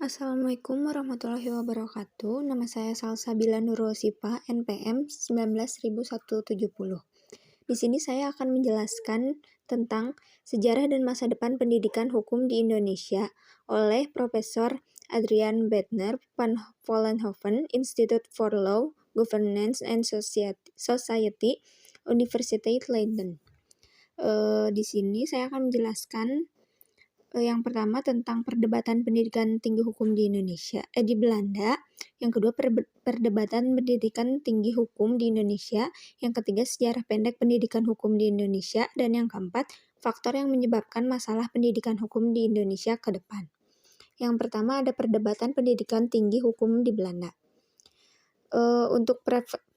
Assalamualaikum warahmatullahi wabarakatuh. Nama saya Salsabila Nurrosifa, NPM 19.170. Di sini saya akan menjelaskan tentang sejarah dan masa depan pendidikan hukum di Indonesia oleh Profesor Adrian Bettner van Vollenhoven, Institute for Law, Governance and Society, University Leiden. Di sini saya akan menjelaskan yang pertama tentang perdebatan pendidikan tinggi hukum di di Belanda. Yang kedua perdebatan pendidikan tinggi hukum di Indonesia. Yang ketiga sejarah pendek pendidikan hukum di Indonesia. Dan yang keempat faktor yang menyebabkan masalah pendidikan hukum di Indonesia ke depan. Yang pertama ada perdebatan pendidikan tinggi hukum di Belanda. Untuk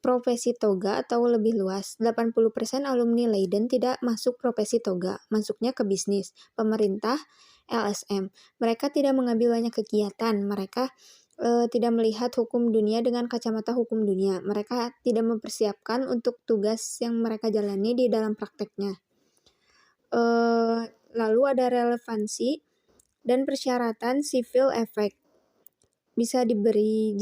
profesi toga atau lebih luas, 80% alumni Leiden tidak masuk profesi toga, masuknya ke bisnis, pemerintah, LSM. Mereka tidak mengambil banyak kegiatan, mereka tidak melihat hukum dunia dengan kacamata hukum dunia. Mereka tidak mempersiapkan untuk tugas yang mereka jalani di dalam prakteknya. Lalu ada relevansi dan persyaratan civil effect. Bisa diberi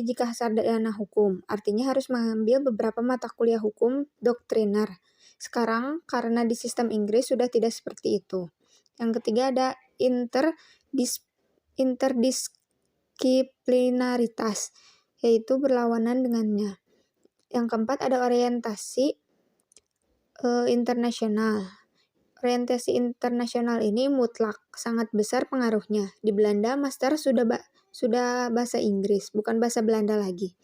jika sarjana hukum. Artinya harus mengambil beberapa mata kuliah hukum doktriner. Sekarang karena di sistem Inggris sudah tidak seperti itu. Yang ketiga ada interdisiplinaritas, yaitu berlawanan dengannya. Yang keempat ada orientasi internasional. Orientasi internasional ini mutlak, sangat besar pengaruhnya. Di Belanda, master sudah bahasa Inggris, bukan bahasa Belanda lagi.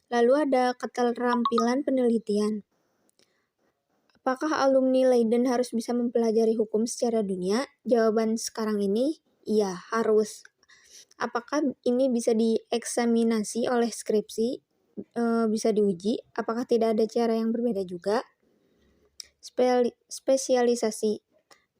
Lalu ada keterampilan penelitian. Apakah alumni Leiden harus bisa mempelajari hukum secara dunia? Jawaban sekarang ini, iya, harus. Apakah ini bisa dieksaminasi oleh skripsi? Bisa diuji? Apakah tidak ada cara yang berbeda juga? Spesialisasi.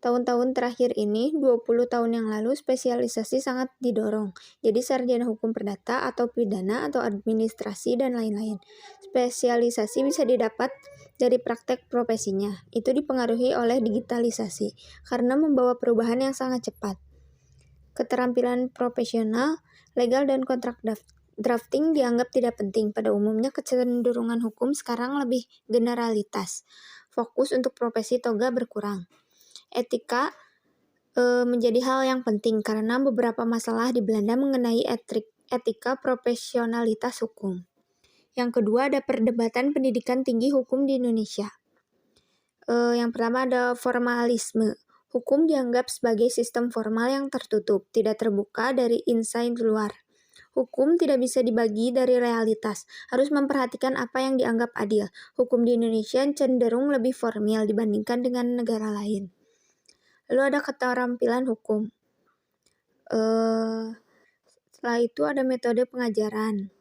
Tahun-tahun terakhir ini, 20 tahun yang lalu, spesialisasi sangat didorong. Jadi sarjana hukum perdata atau pidana atau administrasi dan lain-lain. Spesialisasi bisa didapat dari praktek profesinya. Itu dipengaruhi oleh digitalisasi karena membawa perubahan yang sangat cepat. Keterampilan profesional, legal dan kontrak drafting dianggap tidak penting. Pada umumnya kecenderungan hukum sekarang lebih generalitas. Fokus untuk profesi toga berkurang. Etika menjadi hal yang penting karena beberapa masalah di Belanda mengenai etika profesionalitas hukum. Yang kedua ada perdebatan pendidikan tinggi hukum di Indonesia. Yang pertama ada formalisme. Hukum dianggap sebagai sistem formal yang tertutup, tidak terbuka dari insight luar. Hukum tidak bisa dibagi dari realitas, harus memperhatikan apa yang dianggap adil. Hukum di Indonesia cenderung lebih formal dibandingkan dengan negara lain. Lalu ada keterampilan hukum. Setelah itu ada metode pengajaran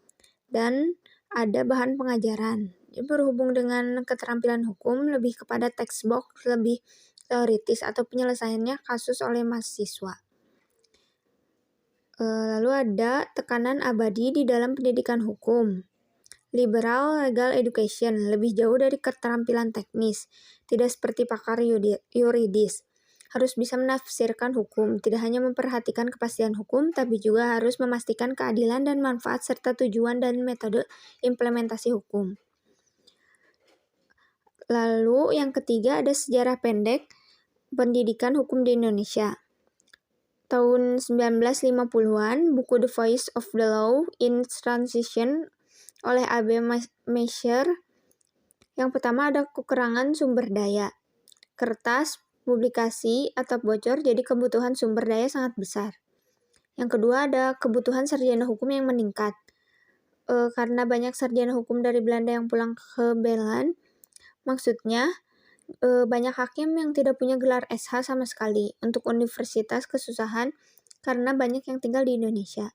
dan ada bahan pengajaran. Berhubung dengan keterampilan hukum lebih kepada textbook, lebih teoritis atau penyelesaiannya kasus oleh mahasiswa. Lalu ada tekanan abadi di dalam pendidikan hukum. Liberal legal education, lebih jauh dari keterampilan teknis, tidak seperti pakar yuridis. Harus bisa menafsirkan hukum, tidak hanya memperhatikan kepastian hukum, tapi juga harus memastikan keadilan dan manfaat serta tujuan dan metode implementasi hukum. Lalu yang ketiga ada sejarah pendek pendidikan hukum di Indonesia. Tahun 1950-an, buku The Voice of the Law in Transition oleh A.B. Meisher. Yang pertama ada kekurangan sumber daya. Kertas, publikasi, atau bocor jadi kebutuhan sumber daya sangat besar. Yang kedua ada kebutuhan sarjana hukum yang meningkat. Karena banyak sarjana hukum dari Belanda yang pulang ke Beland, maksudnya banyak hakim yang tidak punya gelar SH sama sekali. Untuk universitas kesusahan karena banyak yang tinggal di Indonesia.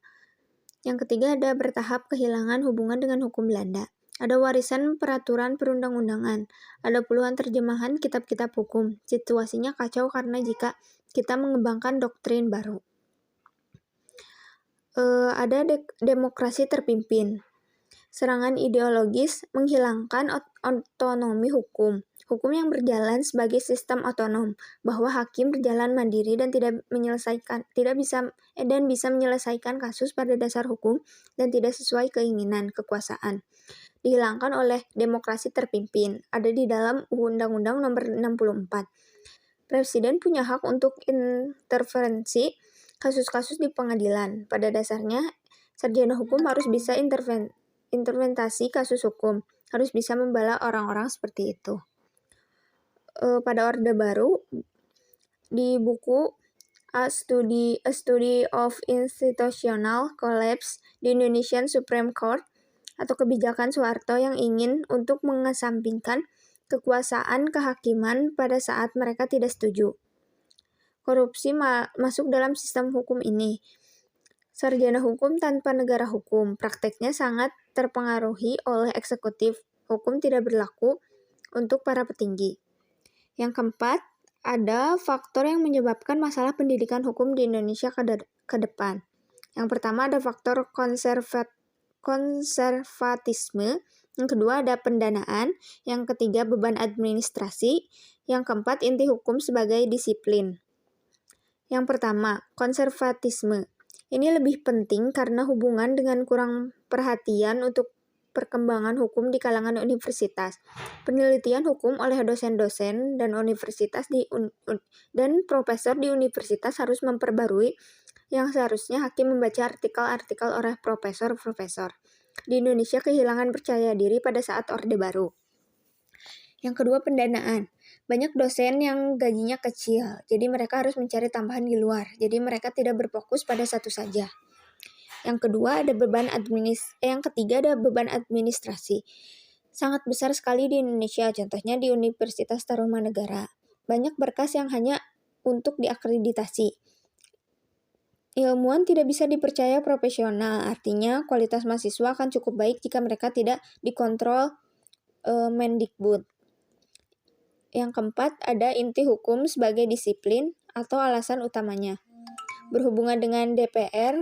Yang ketiga ada bertahap kehilangan hubungan dengan hukum Belanda. Ada warisan peraturan perundang-undangan. Ada puluhan terjemahan kitab-kitab hukum. Situasinya kacau karena jika kita mengembangkan doktrin baru. Ada demokrasi terpimpin. Serangan ideologis menghilangkan otonomi hukum. Hukum yang berjalan sebagai sistem otonom, bahwa hakim berjalan mandiri dan bisa menyelesaikan kasus pada dasar hukum dan tidak sesuai keinginan kekuasaan. Dihilangkan oleh demokrasi terpimpin, ada di dalam Undang-Undang Nomor 64. Presiden punya hak untuk intervensi kasus-kasus di pengadilan. Pada dasarnya, sarjana hukum harus bisa interventasi kasus hukum, harus bisa membela orang-orang seperti itu. Pada Orde Baru, di buku A Study of Institutional Collapse di Indonesian Supreme Court atau kebijakan Soeharto yang ingin untuk mengesampingkan kekuasaan kehakiman pada saat mereka tidak setuju. Korupsi masuk dalam sistem hukum ini. Sarjana hukum tanpa negara hukum, prakteknya sangat terpengaruhi oleh eksekutif. Hukum tidak berlaku untuk para petinggi. Yang keempat, ada faktor yang menyebabkan masalah pendidikan hukum di Indonesia ke depan. Yang pertama ada faktor konservatisme, yang kedua ada pendanaan, yang ketiga beban administrasi, yang keempat inti hukum sebagai disiplin. Yang pertama, konservatisme. Ini lebih penting karena hubungan dengan kurang perhatian untuk perkembangan hukum di kalangan universitas. Penelitian hukum oleh dosen-dosen dan dan profesor di universitas harus memperbarui yang seharusnya hakim membaca artikel-artikel oleh profesor-profesor. Di Indonesia kehilangan percaya diri pada saat Orde Baru. Yang kedua, pendanaan. Banyak dosen yang gajinya kecil, jadi mereka harus mencari tambahan di luar. Jadi mereka tidak berfokus pada satu saja. Yang ketiga ada beban administrasi. Sangat besar sekali di Indonesia, contohnya di Universitas Tarumanegara. Banyak berkas yang hanya untuk diakreditasi. Ilmuwan tidak bisa dipercaya profesional, artinya kualitas mahasiswa akan cukup baik jika mereka tidak dikontrol Mendikbud. Yang keempat, ada inti hukum sebagai disiplin atau alasan utamanya. Berhubungan dengan DPR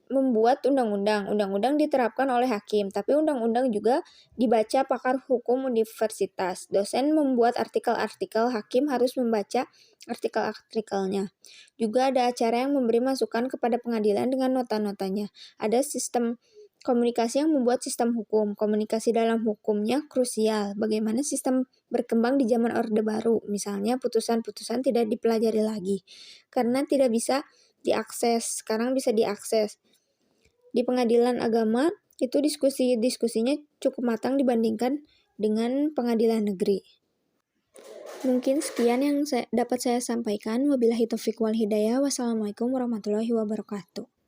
membuat undang-undang. Undang-undang diterapkan oleh hakim, tapi undang-undang juga dibaca pakar hukum universitas. Dosen membuat artikel-artikel, hakim harus membaca artikel-artikelnya. Juga ada acara yang memberi masukan kepada pengadilan dengan nota-notanya. Ada sistem komunikasi yang membuat sistem hukum. Komunikasi dalam hukumnya krusial. Bagaimana sistem berkembang di zaman Orde Baru. Misalnya putusan-putusan tidak dipelajari lagi. Karena tidak bisa diakses. Sekarang bisa diakses. Di pengadilan agama, itu diskusinya cukup matang dibandingkan dengan pengadilan negeri. Mungkin sekian yang dapat saya sampaikan. Wabillahi taufiq wal hidayah. Wassalamualaikum warahmatullahi wabarakatuh.